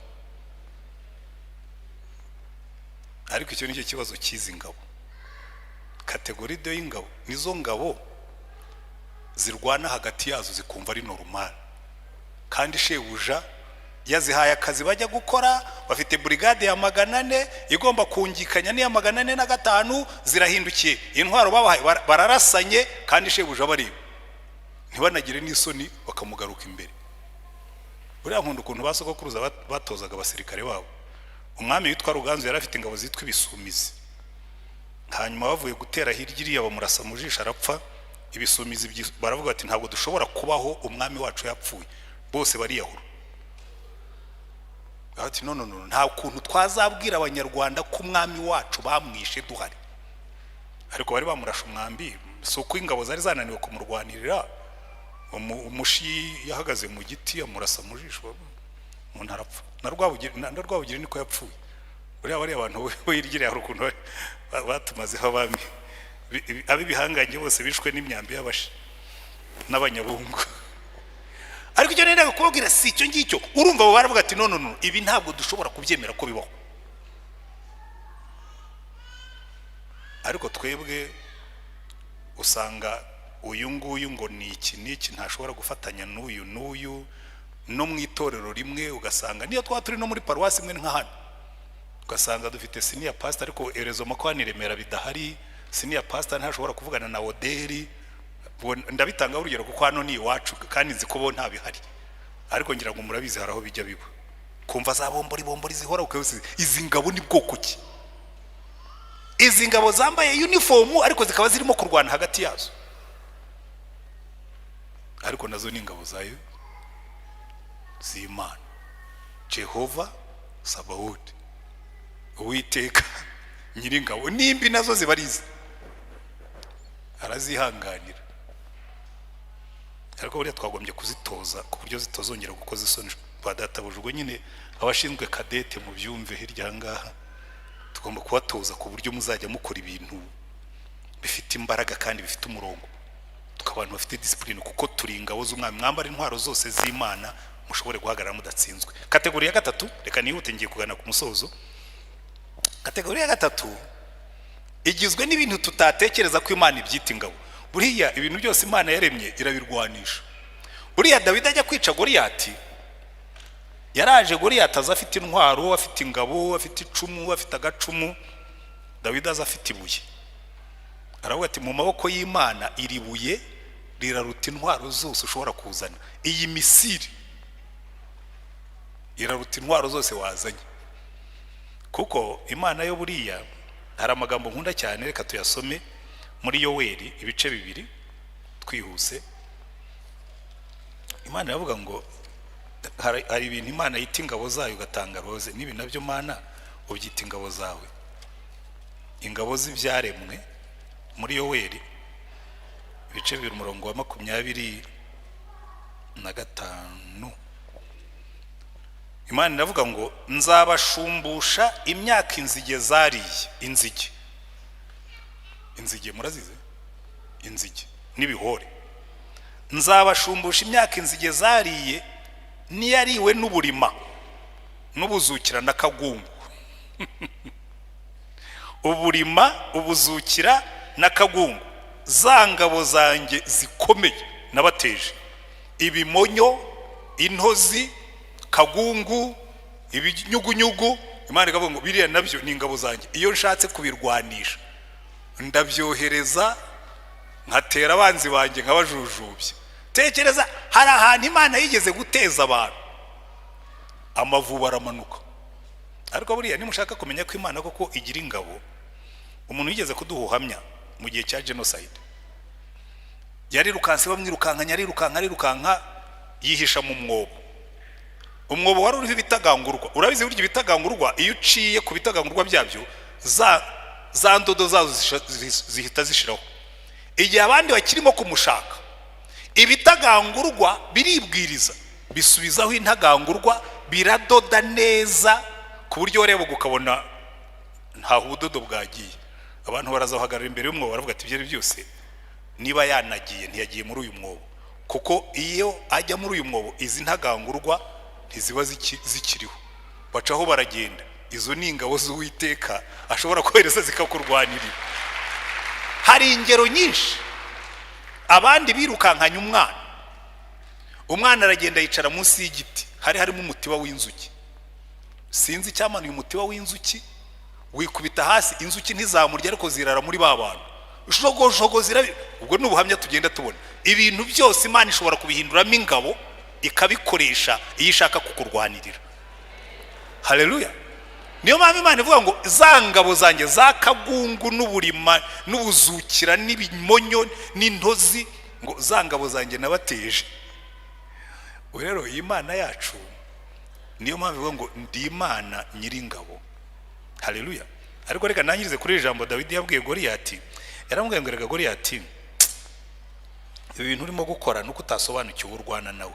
Ariko icyo nicyo kibazo cy'izi ngabo. Kategori 2 y'ingabo nizo ngabo zirwana hagati yazo zikumva ari normal, kandi shebuja yazihaye akazi bajya gukora, bafite brigade ya 400 igomba kungikanya n'iya 405, zirahindukiye intwaro babahaye bararasanye, kandi shebuja bari ntibanagire n'isoni bakamugaruka imbere. Buriya nkunda ukuntu basogokuruza batozaga abasirikare babo. Umwami witwa Ruganzu yari afite ingabo zitwa ibisumizi, hanyuma bavuye gutera hirya iriya bamurasa mu jisho arapfa. Ibisumizi baravuga ati ntabwo dushobora kubaho umwami wacu yapfuye, bose bariyahura. Ati no nta kuntu twazabwira abanyarwanda ko umwami wacu bamwishe duhari. Ariko bari bamurasha umwambi, suko ingabo zari zananiwe kumurwanirira. Umushi yahagaze mu giti amurasa mu jisho, umuntu arapfa. Na Rwabugiri niko yapfuye. Buriya bari abantu wirigire hari ukuntu batumazeho abami abibihanganye bose bishwe n'imyambi y'abashi n'abanyabungu. Ariko icyo nenda kubabwira si icyo ngicyo. Urumva abo baravuga ati no ibi ntabwo dushobora kubyemera ko bibaho. Ariko twebwe usanga uyu nguyu ngo ni iki ntashobora gufatanya n'uyu no mu itorero rimwe. Ugasanga niyo turi no muri paruwasi imwe nka hano, ugasanga dufite senior pastor ariko erezo makwani Remera bidahari. Senior pastor ntashobora kuvugana na Oderi. Ndabitanga urugero kuko hano ni iwacu kandi nzi ko bo nta bihari. Ariko ngira ngo murabizi haraho bijya biba, kumva za bombori zihora ukabise. Izi ngabo ni bwoko ki? Izi ngabo zambaye uniform ariko zikaba zirimo kurwana hagati yazo. Ariko nazo ni ingabo zayo z'Imana, Jehova Sabaoth, Uwiteka Nyiringabo. Nimbi nazo zibarize. arazihanganira ariko buriya twagombye kuzitoza ku buryo zitozongera gukoza isoni ba databujwe nyine abashinzwe kadete mu byumve hirya ngaha tugomba kubatoza ku buryo muzajya mukora ibintu bifite imbaraga kandi bifite umurongo tukabantu bafite discipline kuko turi ingabo z'umwami mwambara intwaro zose z'Imana mushobore guhagarara mudatsinzwe. Kategori ya gatatu reka nihute ngiye kugana ku musozo. Kategori ya gatatu igizwe n'ibintu tutatekereza ko Imana ibyita ingabo. Buriya ibintu byose Imana yaremye irabirwanisha. Buriya Dawidi ajya kwica Goliyati yaraje Goliyati azafite intwaro afite ingabo afite icumu afite agacumu Dawidi azafite ibuye aravuga ati mu maboko y'Imana iri buye riraruta intwaro zose ushobora kuzana iyi misiri iraruta intwaro zose wazanye kuko Imana yo buriya hari amagambo nkunda cyane reka tuyasome muri Yoweri ibice 2 twihuse. Imana yavuga ngo hari ibintu Imana yita ingabo zayo ugatanga roze nibi nabyo Mana ubyita ingabo zawe ingabo z'ibyaremwe muri Yoweri ibice 2 umurongo wa 25 Imana iravuga ngo nzabashumbusha imyaka inzige zariye inzige murazize inzige n'ibihore nzabashumbusha imyaka inzige zariye niyariwe n'uburima n'ubuzukira n'akagungu uburima ubuzukira n'akagungu zangabo zanjye zikomeye nabateje ibimonyo intozi kagungu ibinyugunyugu Imana ikavuga ngo biriya nabyo ni ingabo zanjye iyo nshatse kubirwanisha ndabyohereza nkatera abanzi banjye nkabajujubye. Tekereza hari ahantu Imana yigeze guteza abantu amavuba aramanuka ariko buriya nimushaka kumenya ko Imana koko igira ingabo umuntu yigeze kuduhuhamya mu gihe cya genocide yarirukanse bamwirukankanya arirukanka yihisha mu mwobo umwobo wari uriho ibitagangurwa urabizi buryo ibitagangurwa iyo uciye ku bitagangurwa byabyo za ndodo zazo zihita zishiraho igihe abandi bakirimo kumushaka ibitagangurwa biribwiriza bisubizaho intagangurwa biradoda neza ku buryo wareba ukabona nta ubudodo bwagiye abantu barazahagarara imbere y'umwobo baravuga ati ibyo byose niba yanagiye ntiyagiye muri uyu mwobo kuko iyo ajya muri uyu mwobo izi ntagangurwa ntiziba zikiriho bacaho baragenda izo ni ingabo z'Uwiteka ashobora kohereza zikakurwanirira. Hari ingero nyinshi abandi birukankanya umwana aragenda yicara munsi y'igiti harimo umutiba w'inzuki sinzi cyamanuye umutiba w'inzuki wikubita hasi inzuki ntizamurya ariko zirara muri babantu jogo zirabi ubwo n'ubuhamya tugenda tubona ibintu byose Imana ishobora kubihinduramo ingabo ikabikoresha iyo ishaka kukurwanirira. Haleluya. Niyo mpamvu Imana ivuga ngo zangabo zanjye zakagungu n'uburima n'ubuzukira n'ibimonyo n'intozi ngo zangabo zanjye nabateje. Rero Imana yacu niyo mpamvu ivuga ngo ndi Imana nyiringabo. Haleluya. Ariko reka nangirize kuri ijambo Dawidi yabwiye Goliyati yaramubwiye ngo rega Goliyati ibintu urimo gukora nuko utasobanukiwe urwana nawe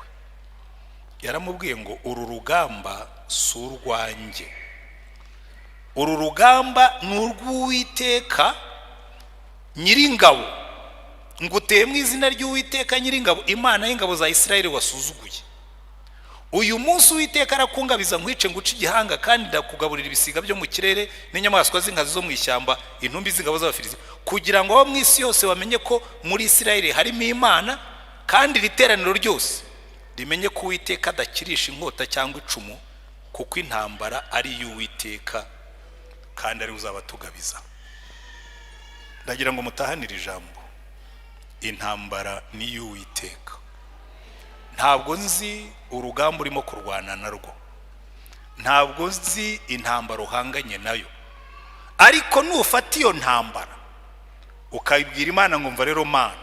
yaramubwiye ngo uru rugamba surwanjye uru rugamba n'urw'Uwiteka nyiringabo nguteye mu izina ry'Uwiteka nyiringabo Imana y'ingabo za Isirayeli wasuzuguye uyu munsi Uwiteka arakungabiza nkwice nguce igihanga kandi ndakugaburira ibisiga byo mu kirere n'inyamaswa z'inkazi zo mu ishyamba intumbi z'ingabo z'Abafilisti kugira ngo abo mu isi yose bamenye ko muri Isirayeli harimo Imana kandi riteraniro ryose rimenye ko Uwiteka adakirisha inkota cyangwa icumu kuko intambara ari y'Uwiteka kandi ari uzabatugabiza. Ndagira ngo mutahanire ijambo intambara ni y'Uwiteka. Ntabwo nzi urugamba urimo kurwana narwo ntabwo nzi intambara uhanganye nayo ariko nufata iyo ntambara ukayibwira Imana ngo mva rero Mana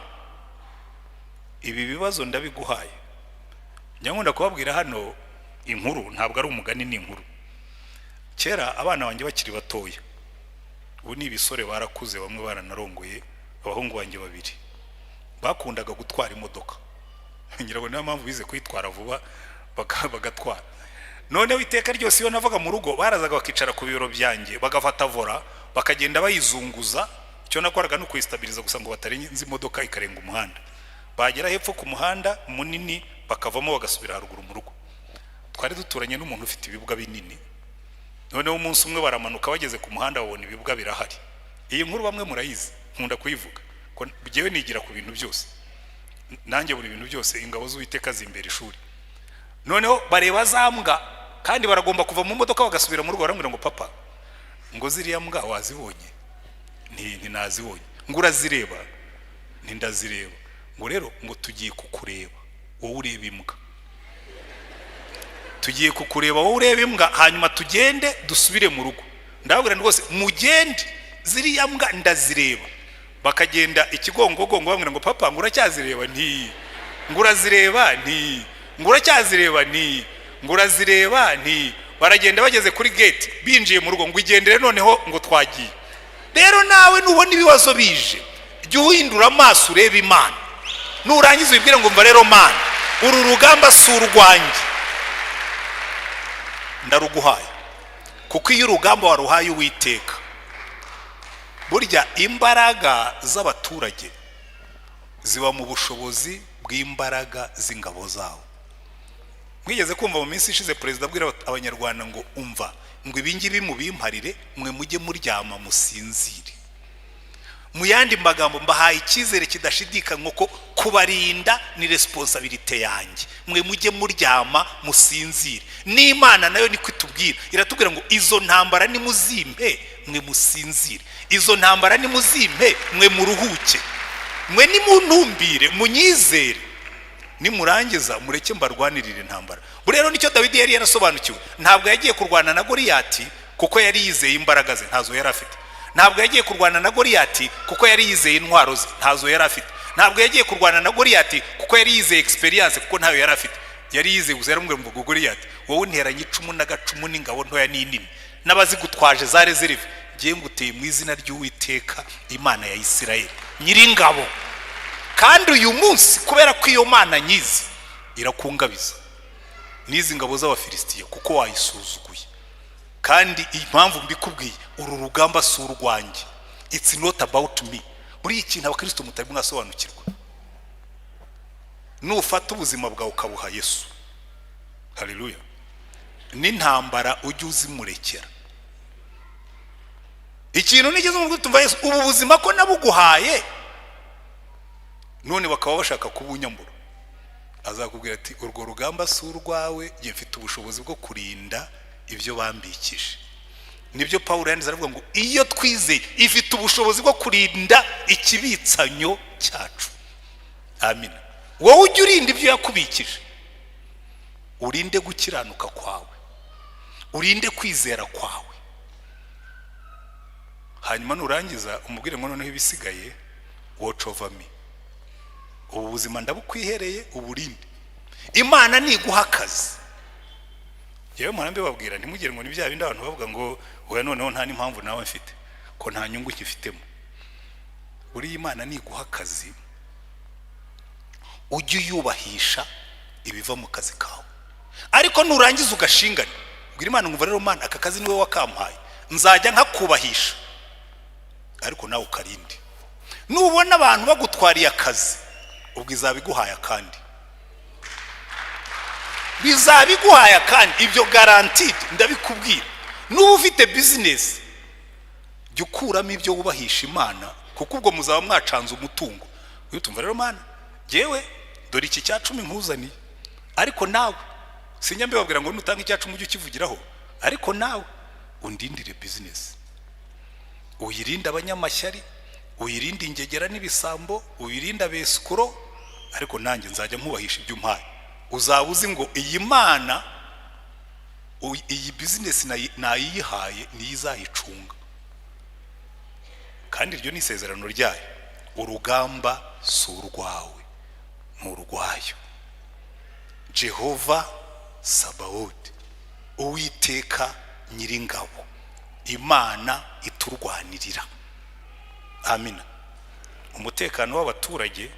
ibi bibazo ndabiguhaye nyangunda kubabwira hano inkuru ntabwo ari umugani ni inkuru. Kera abana banjye bakiri batoya ubu ni ibisore barakuze bamwe baranarongoye abahungu banjye babiri bakundaga gutwara imodoka ngira ngo niyo mpamvu bize kwitwara vuba bagatwara. Noneho iteka ryose iyo navaga mu rugo barazaga bakicara ku biro byanjye bagafata vora bakagenda bayizunguza. Icyo nakoraga no kuyistabiliza gusa ngo batarenze imodoka ikarenga umuhanda. Bagera hepfo ku muhanda munini bakavamo bagasubira haruguru mu rugo. Twari duturanye n'umuntu ufite ibibuga binini. Noneho umunsi umwe baramanuka bageze ku muhanda babona ibibuga birahari. Iyi nkuru bamwe murayizi nkunda kuyivuga ko bigewe nigira ku bintu byose. Nanjye buri bintu byose ingabo z'Uwiteka zimbera ishuri. Noneho bareba zambwa kandi baragomba kuva mu modoka bagasubira mu rugo barambwira ngo papa ngo ziriya mbwa wazibonye? Nti nazibonye. Ngo urazireba? Nti ndazireba. Ngo rero ngo tugiye kukureba wowe ureba imbwa. Tugiye kukureba wowe ureba imbwa hanyuma tugende dusubire mu rugo. Ndababwira rwose mugende ziriya mbwa ndazireba. Bakagenda ikigongogongo bamwira ngo papa ngo uracyazireba? Nti ngo urazireba? Nti ngo uracyazireba? Nti ngo urazireba? Nti baragenda bageze kuri gate binjiye mu rugo ngo igendere noneho ngo twagiye. Rero nawe nubona ibibazo bije jya uhindura amaso ureba Imana. Nurangiza ubibwire ngo mva rero Mana uru rugamba si urwanjye ndaruguhaye. Kuko iyo urugamba waruhaye Uwiteka burya imbaraga z'abaturage ziba mu bushobozi bw'imbaraga z'ingabo zawo. Mwigeze kumva mu minsi ishize perezida abwira abanyarwanda ngo umva ngo ibingibi mubimparire mwe mujye muryama musinzire. Mu yandi magambo mbahaye icyizere kidashidikanywa ko kubarinda ni responsibility yanjye. Mwe mujye muryama musinzire. N'Imana nayo niko itubwira, iratubwira ngo izo ntambara ni muzimpe mwe musinzire, izo ntambara ni muzimpe mwe muruhuke, mwe ni muntumbire munyizere, nimurangiza mureke mbarwanirire intambara. Rero nicyo Dawidi yari yarasobanukiwe. Ntabwo yagiye kurwana na Goliyati kuko yari yizeye imbaraga ze, ntazo yari afite. Ntabwo yagiye kurwana na Goliyati kuko yari yizeye intwaro ze, ntazo yari afite. Ntabwo yagiye kurwana na Goliyati kuko yari yizeye experience kuko ntayo yari afite. Yari yizeye gusa yaramubwira ngo Goliyati wowe nteranye icumu n'agacumu n'ingabo ntoya n'inini n'abazigutwaje za reserve, ngiye nguteye mu izina ry'Uwiteka Imana ya Isirayeli nyiringabo. Kandi uyu munsi kubera ko iyo Mana nyizi irakungabiza n'izi ngabo z'Abafilisitiya kuko wayisuzuguye. Kandi impamvu mbikubwiye uru rugamba si urwanjye, it's not about me. Muri iki abakristo mutari mwasobanukirwa. Nufata ubuzima bwawe ukabuha Yesu, haleluya, n'intambara ujye uzimurekera. Ikintu nigeze mu gutumva Yesu ubu buzima ko nabuguhaye none bakaba bashaka kubunyambura, azakubwira ati urwo rugamba si urwawe, ngiye mfite ubushobozi bwo kurinda ibyo bambikije. Nibyo Paulo yanditse aravuga ngo iyo twizeye ifite ubushobozi bwo kurinda ikibitsanyo cyacu. Amina. Wowe ujye urinda ibyo yakubikije, urinde gukiranuka kwawe, urinde kwizera kwawe, hanyuma nurangiza umubwire ngo noneho ibisigaye watch over me. Ubu buzima ndabukwihereye uburinde. Imana niguha akazi. Yewe mwarambe babwira ntimugire ngo ni bya bindi abantu bavuga ngo oya noneho nta n'impamvu nawe mfite ko nta nyungu nkifitemo. Buri Imana niguha akazi ujye uyubahisha ibiva mu kazi kawe. Ariko nurangiza ugashingana ubwira Imana ngo rero Mana aka kazi niwe wakampaye nzajya nkakubahisha, ariko nawe ukarinde. Nubona abantu bagutwariye akazi ubwo izabiguhaye kandi bizabiguhaye kandi ibyo guaranteed ndabikubwira. Nuba ufite business jya ukuramo ibyo wubahisha Imana kuko ubwo muzaba mwacanze umutungo. Utumva rero Mana jewe dore iki cya 10 nkuzaniye, ariko nawe sinyambe babwira ngo nutanga icya 10 ujye ukivugiraho, ariko nawe undindire business, uyirinde abanyamashyari, uyirinde ingegera n'ibisambo, uyirinde abesukuro, ariko nanjye nzajya nkubahisha ibyo umpaye. Uzabuzi ngo iyi Mana iyi business nayihaye nizayicunga. Kandi iryo ni isezerano ryayo. Urugamba si urwawe n'urwayo. Jehova Sabaoth, Uwiteka nyiringabo, Imana iturwanirira. Amina. umutekano w'abaturage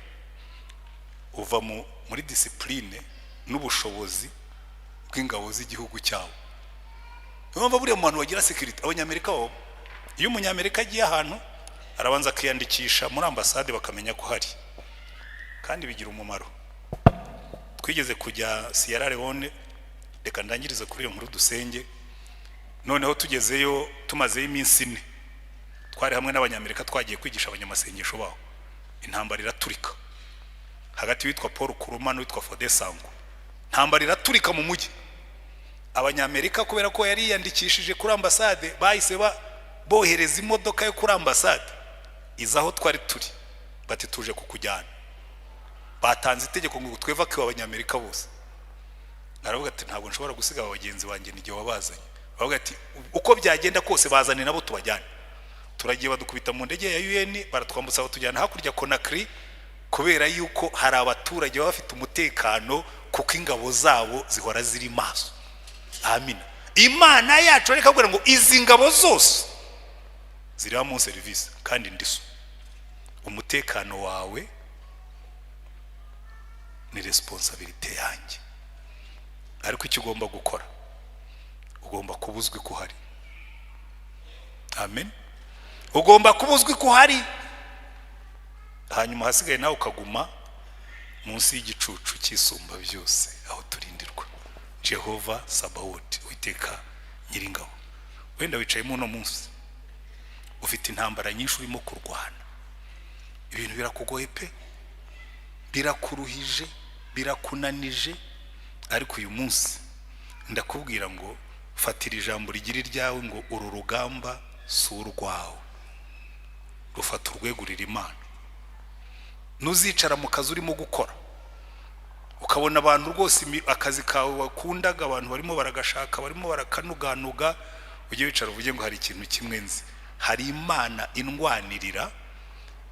uva muri discipline n'ubushobozi bw'ingabo z'igihugu cyabo. Urumva buriya mu bantu bagira security abanyamerika bo, iyo umunyamerika agiye ahantu arabanza akiyandikisha muri ambasade bakamenya ko hari, kandi bigira umumaro. Twigeze kujya Sierra Leone, reka ndangirize kuri iyo nkuru dusenge. Noneho tugezeyo tumazeyo iminsi 4, twari hamwe n'abanyamerika twagiye kwigisha abanyamasengesho baho. Intambara iraturika hagati witwa Paul Kuruma n'uwitwa Fode Sango. Intambara iraturika mu mujyi. Abanyamerika kubera ko yari yandikishije kuri ambasade bahise bohereza imodoka yo kuri ambasade izaho twari turi, bati tuje kukujyana. Batanze itegeko ngo tweva ko abanyamerika bose. Aravuga ati ntabwo nshobora gusiga abagenzi banjye n'igihe wabazanye. Aravuga ati uko byagenda kose bazane nabo tubajyane. Turagiye badukubita mu ndege ya UN baratwambutsa batujyana hakurya Conakry, kubera yuko hari abaturage bafite umutekano kuko ingabo zabo zihora ziri maso. Amina. Imana yacu areka kugira ngo izi ngabo zose ziri mu service kandi ndiso. Umutekano wawe ni responsibility yanjye, ariko icyo ugomba gukora ugomba kubuzwi ko hari. Amen. Ugomba kubuzwi ko hari, hanyuma hasigaye nawe ukaguma munsi y'igicucu cy'isumba byose aho turindirwa. Jehova Sabaoth, Uwiteka Nyiringabo. Wenda wicaye mu no munsi ufite intambara nyinshi urimo kurwana, ibintu birakugoye pe, birakuruhije, birakunanije, ariko uyu munsi ndakubwira ngo fatira ijambo rigira iryawe ngo uru rugamba si urwawe, rufata urwegurira Imana. Nuzicara mu kazi urimo gukora ukabona abantu rwose akazi kawe wakundaga abantu barimo baragashaka, barimo barakanuganuga, ujye wicara uvuge ngo hari ikintu kimwe nzi, hari Imana indwanirira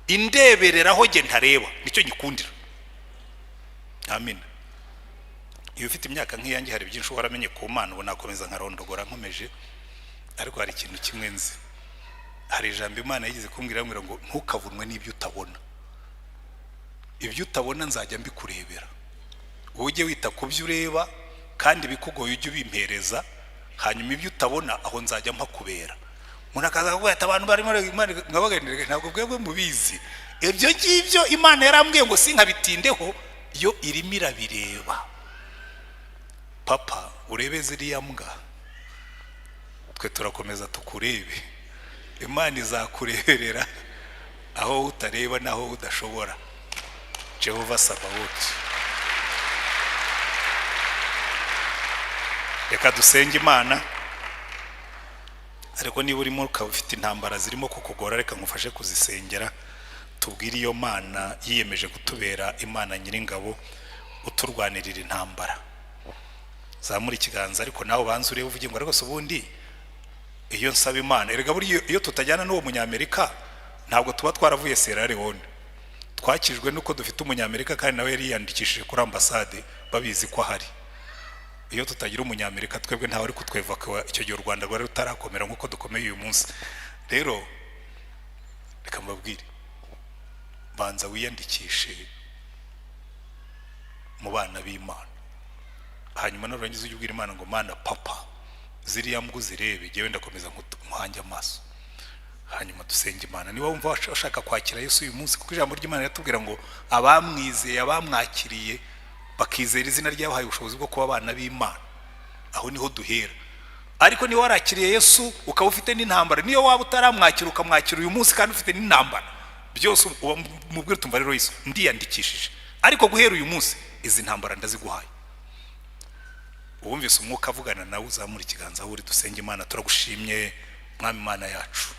indeberera aho nge ntareba, nicyo gikundira. Amen. Iyo ufite imyaka nk'iyanjye hari byinshi waramenye ku Mana, ubona nakomeza nkarondogora nkomeje, ariko hari ikintu kimwe nzi. Hari ijambo Imana yigeze kumbwira ngo ntukavunwe n'ibyo utabona. Ibyo utabona nzajya mbikurebera, ujye wita ku byo ureba kandi bikugoye ujye ubimpereza, hanyuma ibyo utabona aho nzajya mpakubera. Umuntu akaza kuvuga ati abantu barimo ngabaganire, ntabwo bwebwe mubizi ibyo ngibyo Imana yarambwiye ngo sinkabitindeho, yo irimo irabireba. Papa urebe ziriya mbwa, twe turakomeza tukurebe. Imana izakureberera aho utareba naho udashobora. Jehova Sabaoth. Reka dusenge Imana, ariko niba urimo ukaba ufite intambara zirimo kukugora, reka ngufashe kuzisengera. Tubwire iyo Mana yiyemeje kutubera Imana Nyiringabo, uturwanirira intambara. Zamura ikiganza ariko nawe banze urebe uvuge ngo ariko ubundi iyo nsaba Imana, erega buri iyo tutajyana n'uwo munyamerika ntabwo tuba twaravuye Sierra Leone. Twakijwe nuko dufite umunyamerika kandi nawe yari yandikishije kuri ambasade babizi ko hari. Iyo tutagira umunyamerika twebwe ntawe ari kutweva ko icyo gihe u Rwanda rwari rutarakomera nkuko dukomeye uyu munsi. Rero reka mbabwire, banza wiyandikishe mu bana b'Imana, hanyuma narangiza ujye ubwira Imana ngo Mana papa ziriya mbwa zirebe, jewe ndakomeza nkuhanje amaso. Hanyuma dusenge Imana. Niba wumva washaka kwakira Yesu uyu munsi, kuko ijambo ry'Imana yatubwira ngo abamwizeye abamwakiriye bakizera izina ryabahaye ubushobozi bwo kuba abana b'Imana, aho niho duhera. Ariko niba warakiriye Yesu ukaba ufite n'intambara, niyo waba utaramwakira ukamwakira uyu munsi kandi ufite n'intambara, byose mubwire tumva rero Yesu ndiyandikishije, ariko guhera uyu munsi izi ntambara ndaziguhaye. Uwumvise umwuka avugana nawe uzamura ikiganza aho uri dusenge Imana. Turagushimye Mwami Imana yacu,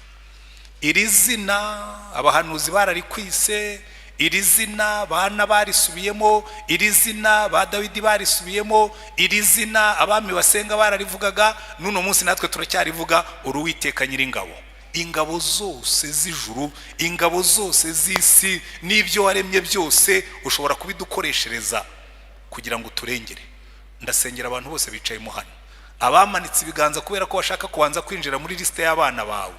iri zina abahanuzi bararikwise, iri zina bana barisubiyemo, iri zina ba Dawidi barisubiyemo, iri zina abami basenga bararivugaga, nuno munsi natwe turacyarivuga, uri Uwiteka Nyiringabo. Ingabo zose z'ijuru, ingabo zose z'isi, n'ibyo waremye byose ushobora kubidukoreshereza kugira ngo turengere. Ndasengera abantu bose bicaye mu hano, abamanitse ibiganza kubera ko bashaka kubanza kwinjira muri liste y'abana bawe,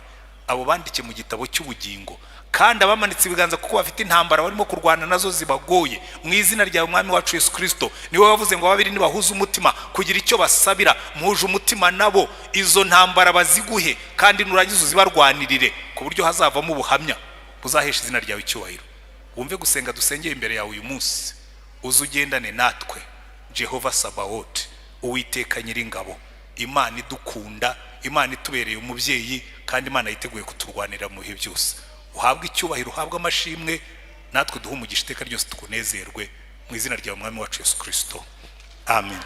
abo bandike mu gitabo cy'ubugingo, kandi abamanitse ibiganza kuko bafite intambara barimo kurwana nazo zibagoye, mu izina rya umwami wacu Yesu Kristo. Niwe wavuze ngo babiri nibahuza umutima kugira icyo basabira, muhuje umutima nabo, izo ntambara baziguhe kandi nurangiza uzibarwanirire, ku buryo hazavamo ubuhamya buzahesha izina ryawe icyubahiro. Wumve gusenga dusengeye imbere yawe uyu munsi, uzugendane natwe. Jehova Sabaoth, Uwiteka Nyiringabo, Imana idukunda, Imana itubereye umubyeyi, kandi Imana yiteguye kuturwanira mu bihe byose. Uhabwe icyubahiro, uhabwe amashimwe, natwe duhe umugisha iteka ryose tukunezerwe, mu izina rya umwami wacu Yesu Kristo. Amen.